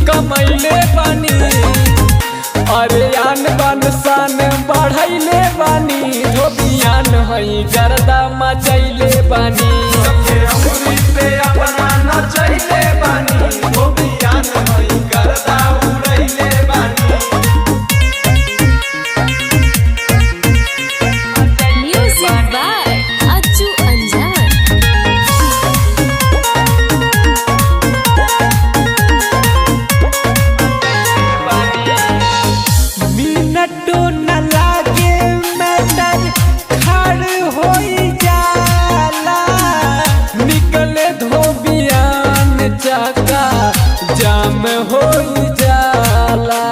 कमैले बानी। अरे आन बान शान बढ़ैले बानी, धोबियान हई गर्दा मचैले बानी। सबके अंगुरी पे अपना नचैले बानी, धोबियान हई गर्दा उड़ैले बानी। Music by Accu Anjar। मिनटो न लागे मैटर खड़ होई जाला, निकले धोबियान चका जाम होई जाला।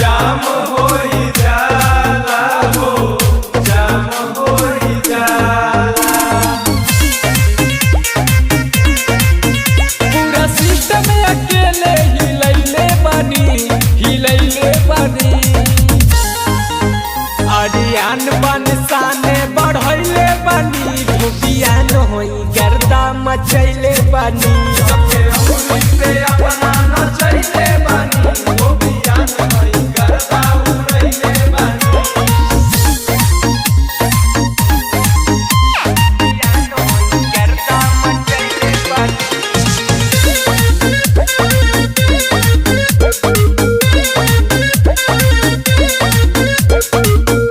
जाम होई जाला हो, जाम होई जाला। पूरा सिस्टम अकेले हिलैले बानी, हिलैले बानी। अरियान बन शाने बढ़ैले बानी, धोबियान होई गर्दा मचैले बानी। सबके अंगुरी पे अपना नचैले बानी, धोबियान हई गर्दा उड़ैले बानी। गर्दा मचैले बानी।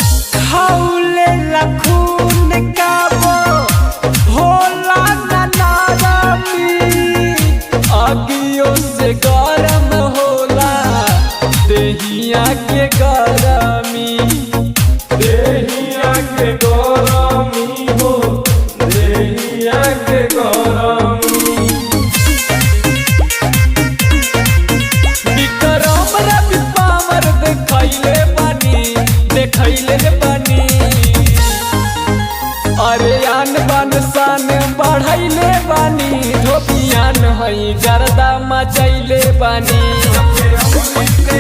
खौले लखून काबो होला न नरमी, अगियो से गरम होला देहिया के गरमी। देहिया के गरमी हो, देहिया के गरमी। विक्रम रवि पावर देखैले बानी, देखैले बानी। अरे आन बान शान बढ़ैले बानी, धोबियान हई गर्दा मचैले बानी। सबके अंगुरी पे